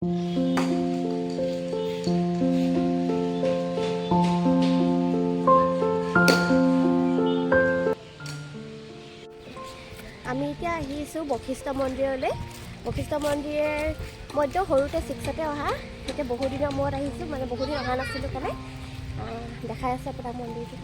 আমি এতিয়া আহিছোঁ বশিষ্ঠ মন্দিৰলৈ। বশিষ্ঠ মন্দিৰৰ মধ্যে সৰুতে 6তে অহা, এতিয়া বহুদিনৰ মূৰত আহিছোঁ, মানে বহুদিন অহা নাছিলোঁ কাৰণে দেখাই আছে আপোনাৰ মন্দিৰটো।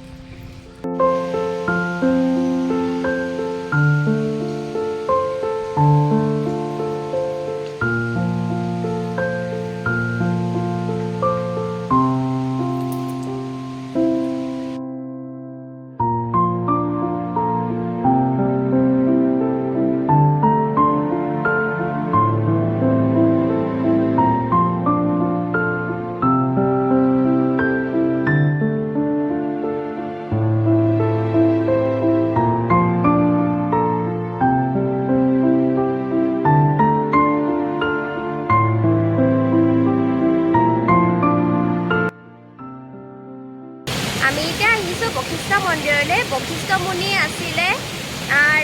আমি এতিয়া আহিছোঁ বশিষ্ঠ মন্দিৰলৈ। বশিষ্ঠ মুনি আছিলে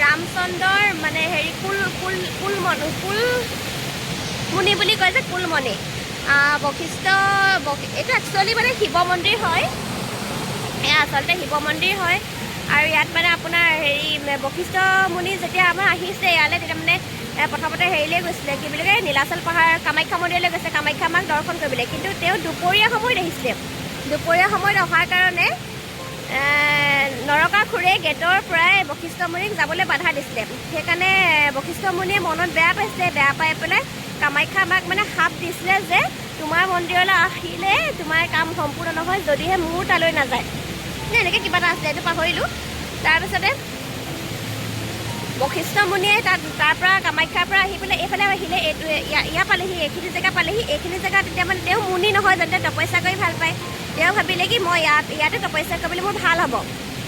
ৰামচন্দ্ৰৰ মানে কুল মুনি বুলি কয় যে, কুলমণি। বশিষ্ঠ এইটো একচুৱেলি মানে শিৱ মন্দিৰ হয়, এয়া আচলতে শিৱ মন্দিৰ হয়। আৰু ইয়াত মানে আপোনাৰ বশিষ্ঠ মুনি যেতিয়া আমাৰ আহিছে ইয়ালৈ, তেতিয়া মানে প্ৰথমতে হেৰিলৈ গৈছিলে, কি বুলি কয়, নীলাচল পাহাৰ কামাখ্যা মন্দিৰলৈ গৈছে, কামাখ্যা মাক দৰ্শন কৰিবলৈ। কিন্তু তেওঁ দুপৰীয়া সময়ত আহিছিলে। দুপৰীয়া সময়ত অহাৰ কাৰণে নৰকাসুৰে গেটৰ পৰাই বশিষ্ঠ মুনিক যাবলৈ বাধা দিছিলে। সেইকাৰণে বশিষ্ঠ মুনিয়ে মনত বেয়া পাইছিলে। বেয়া পাই পেলাই কামাখ্যা মাক মানে শাপ দিছিলে যে তোমাৰ মন্দিৰলৈ আহিলে তোমাৰ কাম সম্পূৰ্ণ নহয় যদিহে মোৰ তালৈ নাযায়, এনেকৈ কিবা এটা আছিলে, এইটো পাহৰিলোঁ। তাৰপিছতে বশিষ্ঠ মুনিয়ে তাৰ পৰা কামাখ্যাৰ পৰা আহি পেলাই এইফালে আহিলে, এইটো ইয়াৰ পালেহি, এইখিনি জেগা পালেহি। এইখিনি জেগা তেতিয়া মানে তেওঁ মুনি নহয় জানো, তেওঁ তপস্যা কৰি ভাল পায়। তেওঁ ভাবিলে কি মই ইয়াতে তপস্যা কৰিবলৈ মোৰ ভাল হ'ব।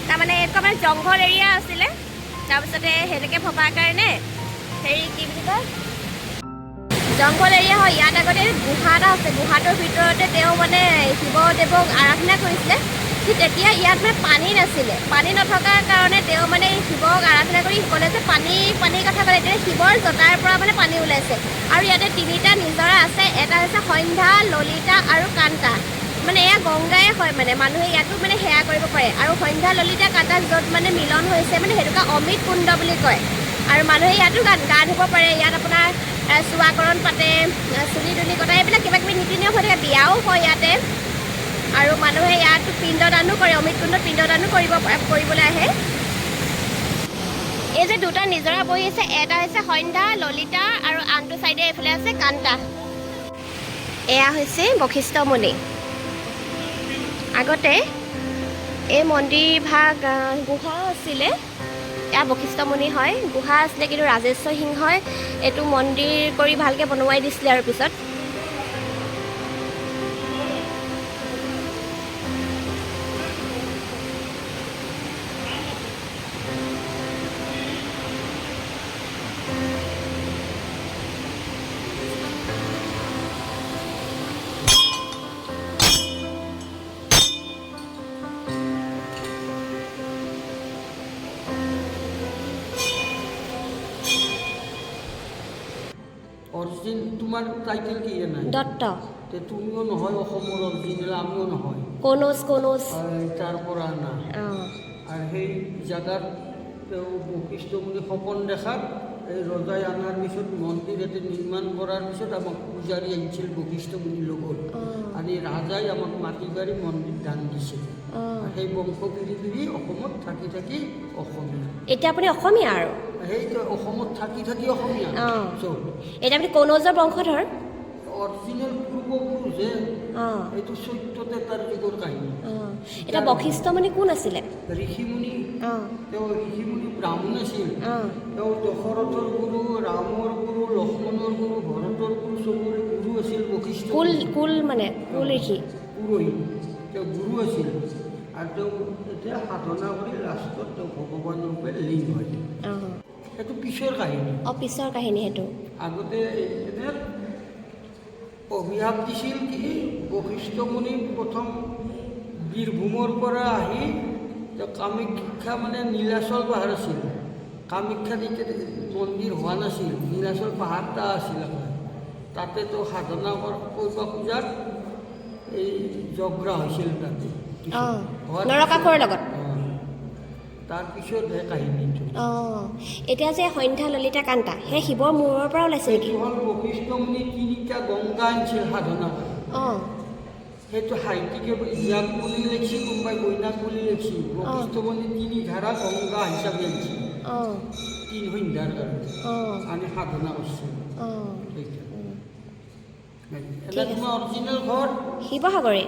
তাৰমানে এইটো মানে জংঘল এৰিয়া আছিলে। তাৰপিছতে সেনেকৈ ভবাৰ কাৰণে কি বুলি কয়, জংঘল এৰিয়া হয়। ইয়াত আগতে গুহা এটা আছে, গুহাটোৰ ভিতৰতে তেওঁ মানে শিৱদেৱক আৰাধনা কৰিছিলে। ঠিক তেতিয়া ইয়াত মানে পানী নাছিলে। পানী নথকাৰ কাৰণে তেওঁ মানে শিৱক আৰাধনা কৰি ক'লে যে পানীৰ কথা ক'লে। এতিয়া শিৱৰ জটাৰ পৰা মানে পানী ওলাইছে। আৰু ইয়াতে 3টা নিজৰা আছে, এটা হৈছে সন্ধ্যা, ললিতা আৰু কান্তা। মানে এয়া গংগাই হয়, মানে মানুহে ইয়াতো মানে সেৱা কৰিব পাৰে। আৰু সন্ধ্যা, ললিতা, কান্তা য'ত মানে মিলন হৈছে মানে সেইটোকে অমৃত কুণ্ড বুলি কয়। আৰু মানুহে ইয়াতো গা ধুব পাৰে। ইয়াত আপোনাৰ চুৱাকৰণ পাতে, চুলি তুলি কটা, এইবিলাক কিবা কিবি নীতি নিয়ম হৈ থাকে। বিয়াও হয় ইয়াতে। আৰু মানুহে ইয়াত পিণ্ডদানো কৰে, অমৃত কুণ্ডত পিণ্ডদানো কৰিবলৈ আহে। এই যে 2টা নিজৰা বহি আছে, এটা হৈছে সন্ধ্যা, ললিতা আৰু আনটো চাইডে এইফালে আছে কান্তা। এয়া হৈছে বশিষ্ঠ মুনি। আগতে এই মন্দিৰ ভাগ গুহা আছিলে, এয়া বশিষ্ঠ মুনি হয়। গুহা আছিলে, কিন্তু ৰাজেশ্বৰ সিংহই এইটো মন্দিৰ কৰি ভালকৈ বনোৱাই দিছিলে। আৰু পিছত অৰিজিন তোমাৰ টাইটেল কি জানা? দত্ত। তুমিও নহয় অসমৰ অৰিজিনেল, আমিও নহয়। কনৌজ তাৰ পৰা না। আৰু সেই জাগাত তেওঁ বশিষ্ঠ মুনি সপোন দেখাত এই ৰজাই অনাৰ পিছত মন্দিৰ এটি নিৰ্মাণ কৰাৰ পিছত আমাক পূজাৰী আহিছিল বশিষ্ঠ মুনিৰ লগত। আনি ৰাজাই আমাক মাটি বাৰী মন্দিৰ দান দিছিল। সেই বংশ পিৰি অসমত থাকি অসমীয়া। এতিয়া আপুনি অসমীয়া? আৰু সেইটো অসমত থাকি অসমীয়া। এতিয়া আপুনি কনৌজৰ বংশধৰ? অৰিজিনেল পূৰ্বপুৰুষে এইটো 14 তাৰ যুগৰ কাহিনী। এতিয়া বশিষ্ঠ মুনি কোন আছিলে? ঋষিমুনি। তেওঁ ঋষিমুনি ব্ৰাহ্মণ আছিল। তেওঁ দশৰথৰ গুৰু, ৰামৰ গুৰু, লক্ষ্মণৰ গুৰু, ভৰতৰ গুৰু, চবৰে গুৰু আছিল বশিষ্ঠ। কুল মানে কুল ঋষি, পুৰোহিত। তেওঁ গুৰু আছিল। আৰু তেওঁ এতিয়া সাধনা কৰি লাষ্টত তেওঁ ভগৱান ৰূপে লীন হয়। সেইটো পিছৰ কাহিনী। পিছৰ কাহিনী সেইটো। আগতে এনে অভিশাপ দিছিল কি বশিষ্ঠ মুনি প্ৰথম বীৰভূমৰ পৰা আহি তেওঁ কামাখ্যা মানে নীলাচল পাহাৰ আছিল। কামাখ্যা যেতিয়া মন্দিৰ হোৱা নাছিল, নীলাচল পাহাৰ এটা আছিল আপোনাৰ। তাতেতো সাধনা কৰিব খোজাত এই জগ্ৰা হৈছিল তাতে অঁ হোৱাৰ নৰকাসুৰৰ লগত তাৰপিছতহে কাহিনীটো অঁ এতিয়া যে সন্ধ্যা ললিতা কান্তা সেই শিৱৰ মূৰৰ পৰা ওলাইছে নেকি এইটো হ'ল বশিষ্ঠ মুনি তিনিটা গংগা আনিছিল সাধনা কৰি অঁ সেইটো সাহিত্যিকে ইয়াক বুলি লিখছি কোনোবাই বৈনাক বুলি লিখছি বশিষ্ঠ মুনি তিনি ধাৰা গংগা হিচাপে আনিছিল অঁ 3 সন্ধ্যাৰ কাৰণে অঁ আনি সাধনা কৰিছিল অঁ এটা তোমাৰ অৰিজিনেল ঘৰ শিৱসাগৰে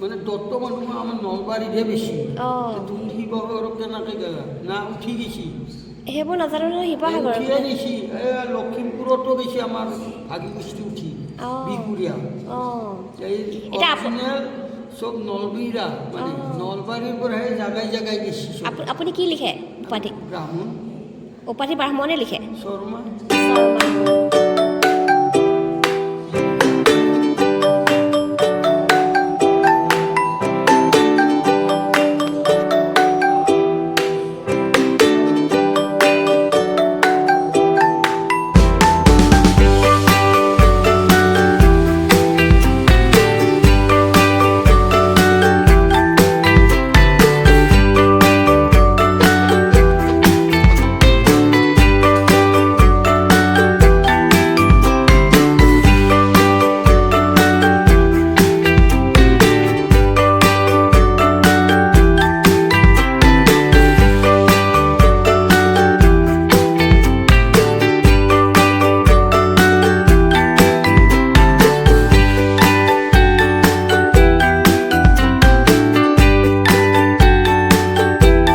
মানে দত্ত মানুহ আমাৰ নলবাৰীতহে বেছি অঁ তুমি শিৱসাগৰত কেনেকৈ গেলা না উঠি গৈছি সেইবোৰ নাজানো নহয় শিৱসাগৰত উঠিয়ে গৈছি লখিমপুৰতো গৈছি আমাৰ ভাগি গোষ্ঠী উঠি অঁ বিহপুৰীয়া অঁ এই এতিয়া অৰিজিনেল চব নলবীৰা মানে নলবাৰীৰ পৰাহে জাগাই জাগাই গৈছি চব আপুনি কি লিখে উপাধি ব্ৰাহ্মণ উপাধি ব্ৰাহ্মণে লিখে শৰ্মা শৰ্মা